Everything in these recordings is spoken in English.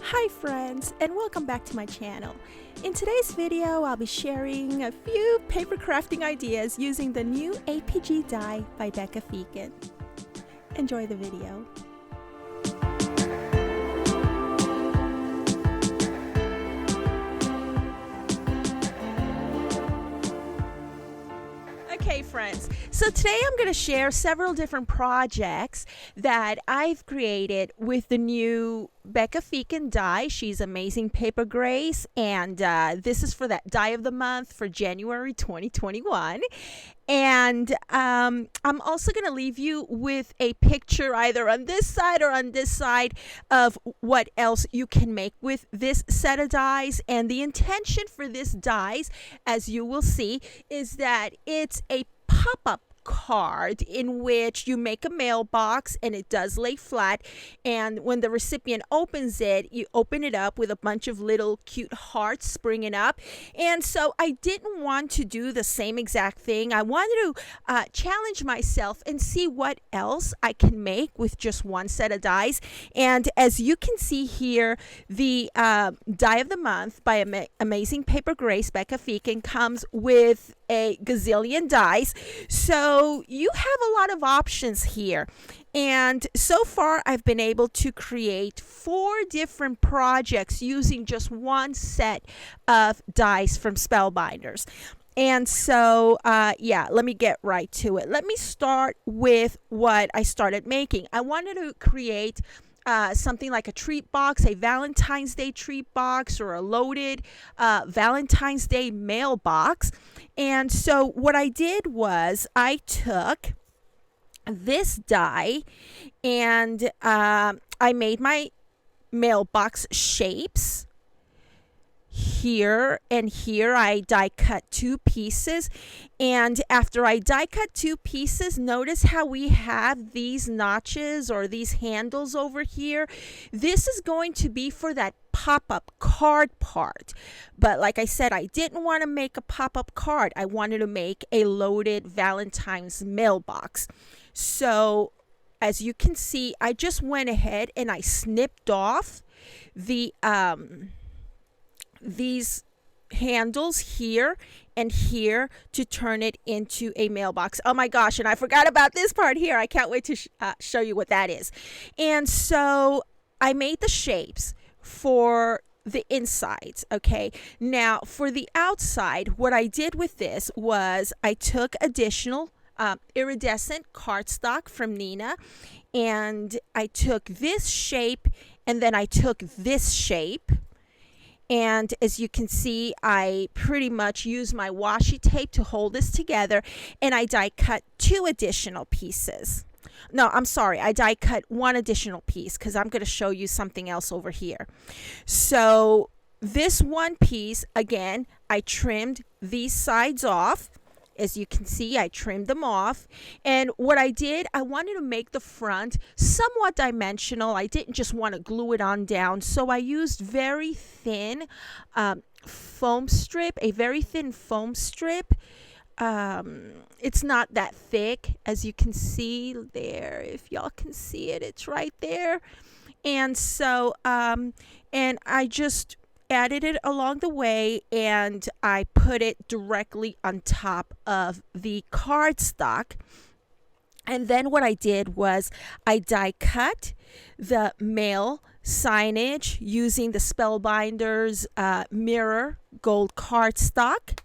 Hi friends, and welcome back to my channel. In today's video, I'll be sharing a few paper crafting ideas using the new APG die by Becca Feeken. Enjoy the video. Okay friends, so today I'm going to share several different projects that I've created with the new Becca Feeken die. She's Amazing Paper Grace, and this is for that die of the month for January 2021. And I'm also going to leave you with a picture either on this side or on this side of what else you can make with this set of dies. And the intention for this dies, as you will see, is that it's a pop-up card in which you make a mailbox and it does lay flat, and when the recipient opens it, you open it up with a bunch of little cute hearts springing up. And so I didn't want to do the same exact thing. I wanted to challenge myself and see what else I can make with just one set of dies. And as you can see here, the die of the month by Amazing Paper Grace, Becca Feeken, comes with a gazillion dies, so you have a lot of options here. And so far I've been able to create 4 different projects using just one set of dies from Spellbinders. And so yeah, let me get right to it. Let me start with what I started making. I wanted to create something like a treat box, a Valentine's Day treat box, or a loaded Valentine's Day mailbox. And so what I did was I took this die and I made my mailbox shapes. Here and here I die cut 2 pieces, and after I die cut 2 pieces, notice how we have these notches or these handles over here. This is going to be for that pop-up card part, but like I said, I didn't want to make a pop-up card. I wanted to make a loaded Valentine's mailbox. So as you can see, I just went ahead and I snipped off the these handles here and here to turn it into a mailbox. Oh my gosh, and I forgot about this part here. I can't wait to show you what that is. And so I made the shapes for the insides. Okay, now for the outside, what I did with this was I took additional iridescent cardstock from Nina, and I took this shape and then I took this shape. And as you can see, I pretty much use my washi tape to hold this together, and I die cut 2 additional pieces. No, I'm sorry, I die cut 1 additional piece because I'm going to show you something else over here. So this one piece, again, I trimmed these sides off. As you can see, I trimmed them off. And what I did, I wanted to make the front somewhat dimensional. I didn't just want to glue it on down. So I used very thin foam strip, a very thin foam strip. It's not that thick, as you can see there. If y'all can see it, it's right there. And so, and I just added it along the way, and I put it directly on top of the cardstock. And then what I did was I die cut the mail signage using the Spellbinders mirror gold cardstock.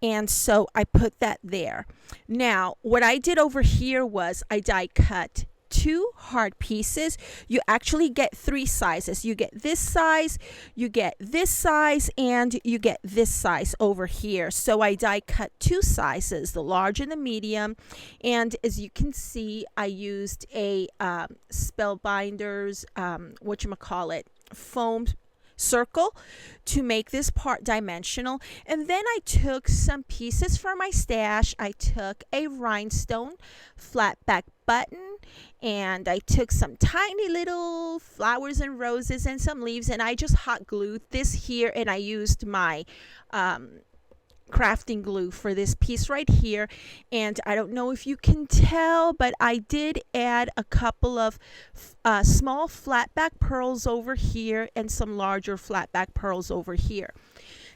And so I put that there. Now, what I did over here was I die cut 2 hard pieces. You actually get 3 sizes. You get this size, you get this size, and you get this size over here. So I die cut 2 sizes, the large and the medium. And as you can see, I used a Spellbinders whatchamacallit foam circle to make this part dimensional. And then I took some pieces from my stash. I took a rhinestone flat back button, and I took some tiny little flowers and roses and some leaves, and I just hot glued this here, and I used my crafting glue for this piece right here, and I don't know if you can tell, but I did add a couple of small flatback pearls over here and some larger flatback pearls over here.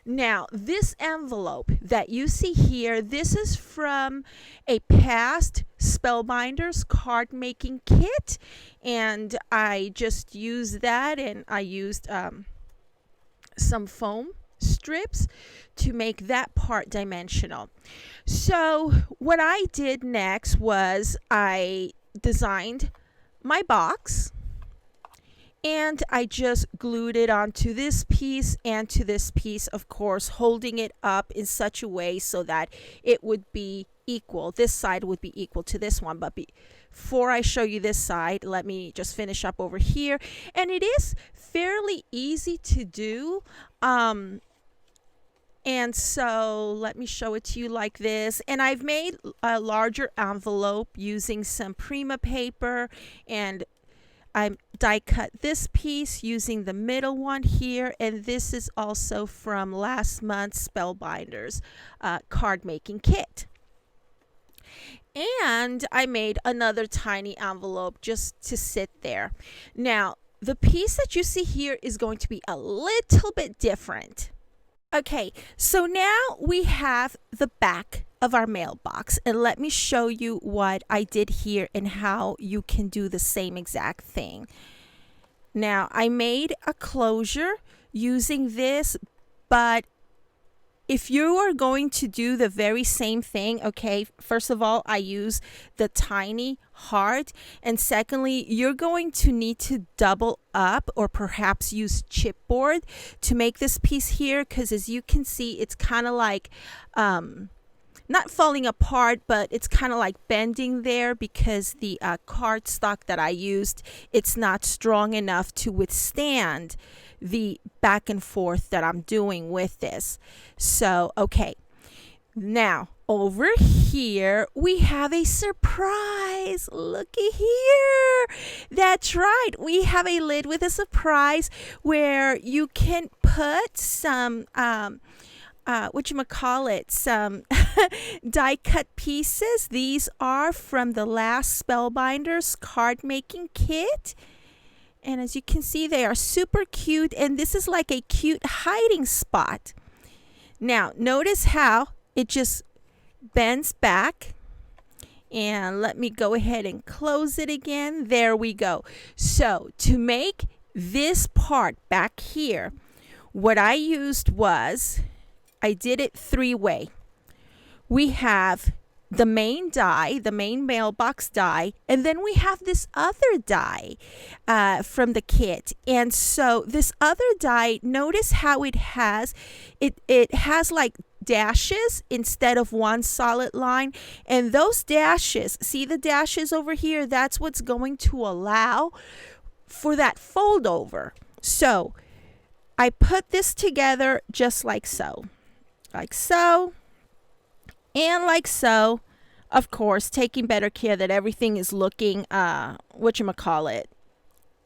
Now, this envelope that you see here, this is from a past Spellbinders card making kit, and I just used that, and I used some foam strips to make that part dimensional. So what I did next was I designed my box, and I just glued it onto this piece and to this piece, of course, holding it up in such a way so that it would be equal. This side would be equal to this one. But before I show you this side, let me just finish up over here. And it is fairly easy to do. And so let me show it to you like this. And I've made a larger envelope using some Prima paper, and I die cut this piece using the middle one here, and this is also from last month's Spellbinders card making kit. And I made another tiny envelope just to sit there. Now, the piece that you see here is going to be a little bit different. Okay, so now we have the back of our mailbox, and let me show you what I did here and how you can do the same exact thing. Now, I made a closure using this, but if you are going to do the very same thing, okay, first of all, I use the tiny heart, and secondly, you're going to need to double up or perhaps use chipboard to make this piece here, because as you can see, it's kind of like not falling apart, but it's kind of like bending there because the cardstock that I used, it's not strong enough to withstand the back and forth that I'm doing with this. So, okay. Now, over here, we have a surprise. Looky here. That's right. We have a lid with a surprise where you can put some some die cut pieces. These are from the last Spellbinders card making kit. And as you can see, they are super cute, and this is like a cute hiding spot. Now, notice how it just bends back. And let me go ahead and close it again. There we go. So, to make this part back here, what I used was, I did it three-way. We have the main die, the main mailbox die, and then we have this other die from the kit. And so this other die, notice how it has like dashes instead of one solid line, and those dashes, see the dashes over here, that's what's going to allow for that fold over. So I put this together just like so, and like so, of course, taking better care that everything is looking,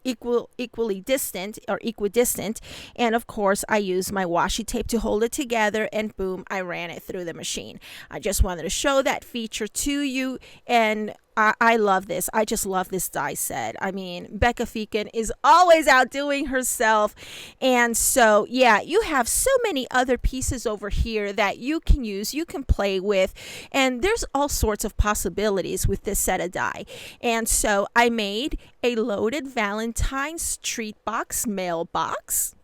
equally distant or equidistant. And of course, I use my washi tape to hold it together, and boom, I ran it through the machine. I just wanted to show that feature to you, and I love this. I just love this die set. I mean, Becca Feeken is always outdoing herself. And so, yeah, you have so many other pieces over here that you can use, you can play with. And there's all sorts of possibilities with this set of die. And so I made a loaded Valentine's treat box mailbox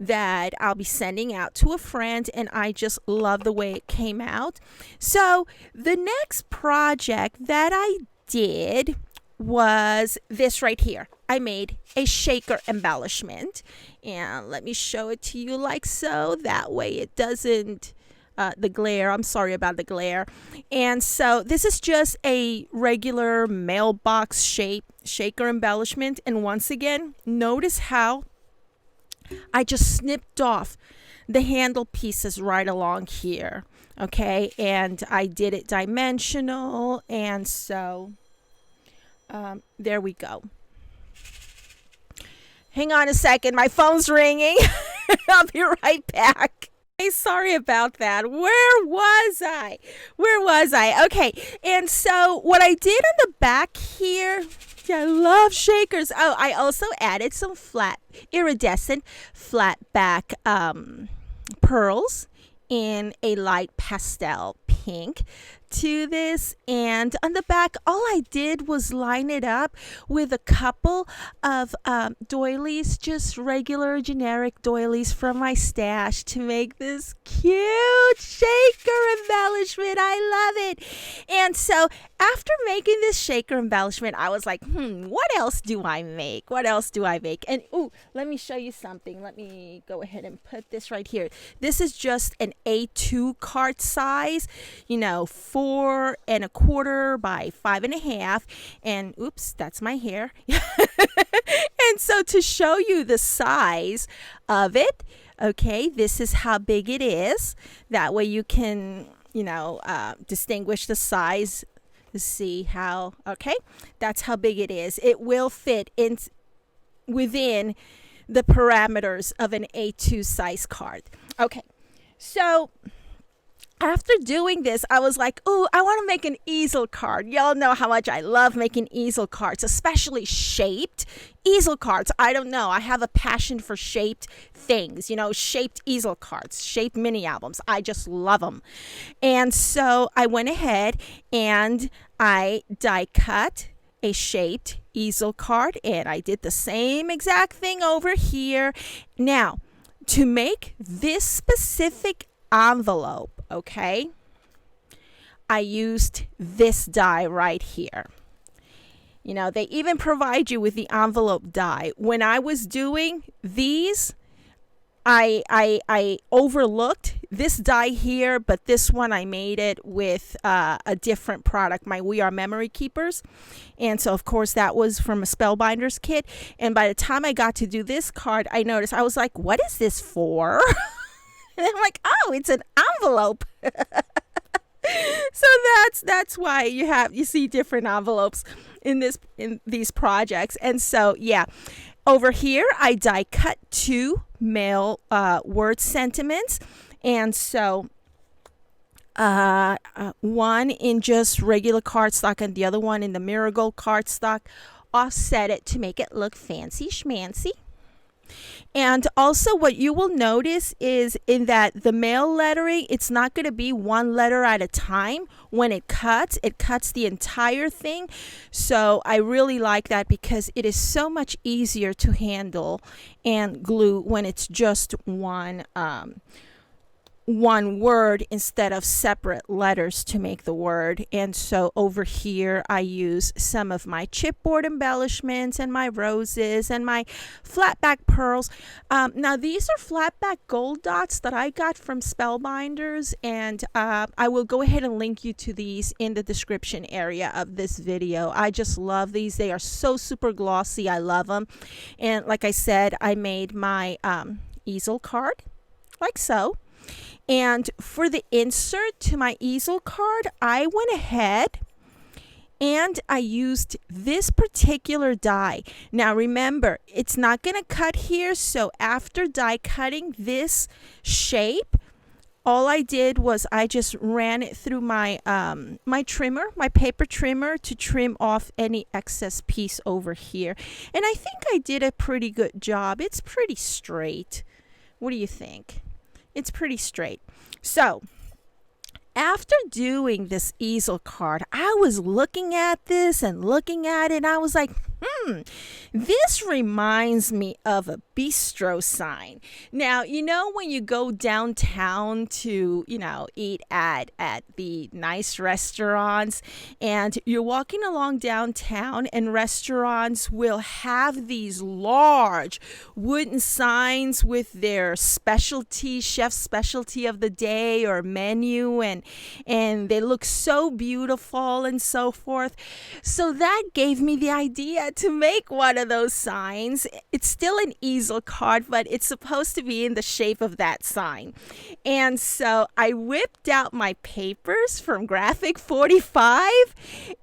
that I'll be sending out to a friend, and I just love the way it came out. So the next project that I did was this right here. I made a shaker embellishment, and let me show it to you like so. That way it doesn't the glare. I'm sorry about the glare. And so this is just a regular mailbox shape shaker embellishment, and once again, notice how I just snipped off the handle pieces right along here, okay? And I did it dimensional, and so there we go. Hang on a second, my phone's ringing. I'll be right back. Hey, sorry about that. Where was I? Where was I? Okay. And so what I did on the back here, yeah, I love shakers. Oh, I also added some flat, iridescent flat back pearls in a light pastel pink to this, and on the back all I did was line it up with a couple of doilies, just regular generic doilies from my stash to make this cute shaker embellishment. I love it. And so after making this shaker embellishment, I was like, what else do I make? What else do I make? And let me show you something. Let me go ahead and put this right here. This is just an A2 card size, 4¼ by 5½. And oops, that's my hair. And so to show you the size of it, okay, this is how big it is. That way you can, distinguish the size. See how, okay, that's how big it is. It will fit in within the parameters of an A2 size card. Okay, so after doing this, I was like, I want to make an easel card. Y'all know how much I love making easel cards, especially shaped easel cards. I don't know. I have a passion for shaped things, shaped easel cards, shaped mini albums. I just love them. And so I went ahead and I die cut a shaped easel card, and I did the same exact thing over here. Now, to make this specific envelope, okay, I used this die right here. They even provide you with the envelope die. When I was doing these, I overlooked this die here, but this one I made it with a different product, my We Are Memory Keepers. And so, of course, that was from a Spellbinders kit. And by the time I got to do this card, I noticed, I was like, what is this for? And I'm like, it's an envelope. So that's why you see different envelopes in these projects. And so, yeah, over here I die cut 2 mail word sentiments, and so one in just regular cardstock and the other one in the Marigold cardstock. Offset it to make it look fancy schmancy. And also what you will notice is in that the mail lettering, it's not going to be one letter at a time. When it cuts the entire thing. So I really like that because it is so much easier to handle and glue when it's just one word instead of separate letters to make the word. And so over here I use some of my chipboard embellishments and my roses and my flat back pearls. Now these are flat back gold dots that I got from Spellbinders, and I will go ahead and link you to these in the description area of this video. I just love these. They are so super glossy. I love them. And like I said, I made my easel card like so. And for the insert to my easel card, I went ahead and I used this particular die. Now remember, it's not going to cut here, so after die cutting this shape, all I did was I just ran it through my my trimmer, my paper trimmer, to trim off any excess piece over here. And I think I did a pretty good job. It's pretty straight. What do you think? It's pretty straight. So after doing this easel card, I was looking at this and looking at it, and I was like, this reminds me of a bistro sign. Now, when you go downtown to, eat at the nice restaurants, and you're walking along downtown, and restaurants will have these large wooden signs with their specialty, chef's specialty of the day or menu, and they look so beautiful and so forth. So that gave me the idea to make one of those signs. It's still an easel card, but it's supposed to be in the shape of that sign. And so I whipped out my papers from Graphic 45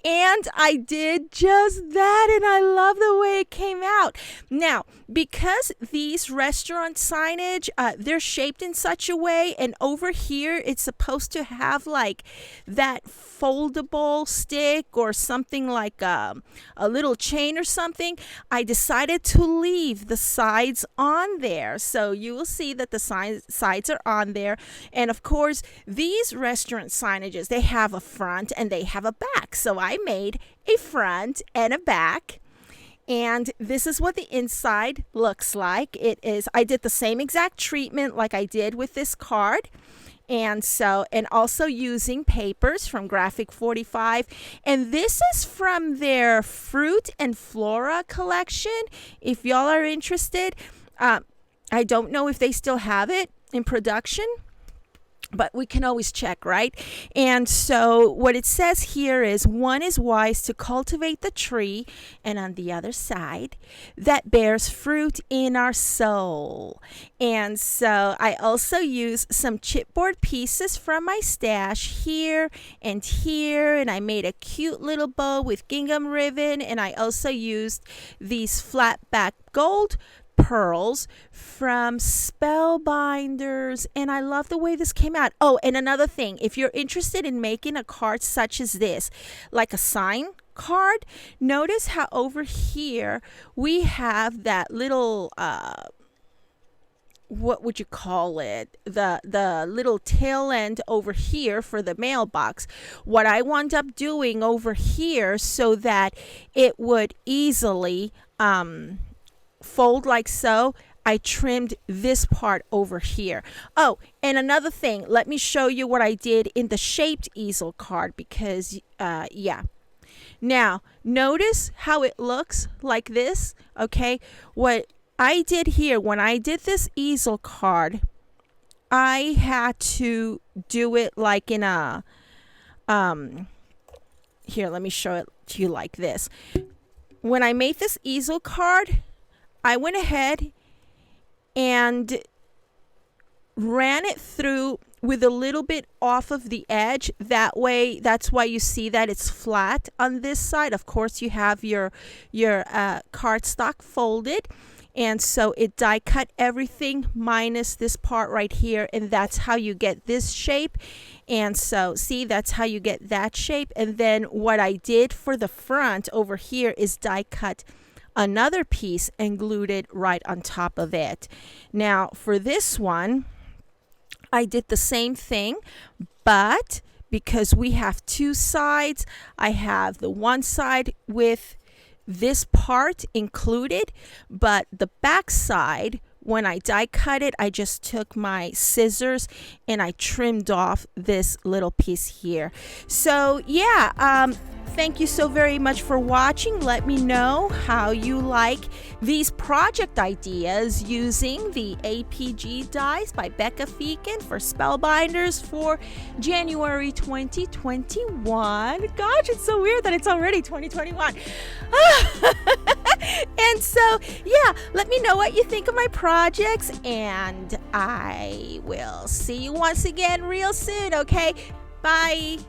and I did just that, and I love the way it came out. Now, because these restaurant signage, they're shaped in such a way, and over here it's supposed to have like that foldable stick or something like a little chain or something, I decided to leave the sides on there. So you will see that the sides are on there. And of course, these restaurant signages, they have a front and they have a back. So I made a front and a back. And this is what the inside looks like. I did the same exact treatment like I did with this card. And also using papers from Graphic 45. And this is from their Fruit and Flora collection. If y'all are interested, I don't know if they still have it in production, but we can always check, right? And so what it says here is, one is wise to cultivate the tree, and on the other side, that bears fruit in our soul. And so I also use some chipboard pieces from my stash here, and I made a cute little bow with gingham ribbon, and I also used these flat back gold pearls from Spellbinders, and I love the way this came out. Oh, and another thing, if you're interested in making a card such as this, like a sign card, notice how over here we have that little what would you call it, the little tail end over here for the mailbox. What I wound up doing over here so that it would easily fold like so, I trimmed this part over here. Oh, and another thing, let me show you what I did in the shaped easel card, because now notice how it looks like this. Okay, what I did here when I did this easel card, I had to do it like in a here, let me show it to you like this. When I made this easel card, I went ahead and ran it through with a little bit off of the edge. That way, that's why you see that it's flat on this side. Of course, you have your cardstock folded. And so it die cut everything minus this part right here. And that's how you get this shape. And so, see, that's how you get that shape. And then what I did for the front over here is die cut another piece and glued it right on top of it. Now, for this one, I did the same thing, but because we have two sides, I have the one side with this part included, but the back side, when I die cut it, I just took my scissors and I trimmed off this little piece here. So yeah, thank you so very much for watching. Let me know how you like these project ideas using the APG dies by Becca Feeken for Spellbinders for January 2021. Gosh, it's so weird that it's already 2021. And so, yeah, let me know what you think of my projects, and I will see you once again real soon, okay? Bye.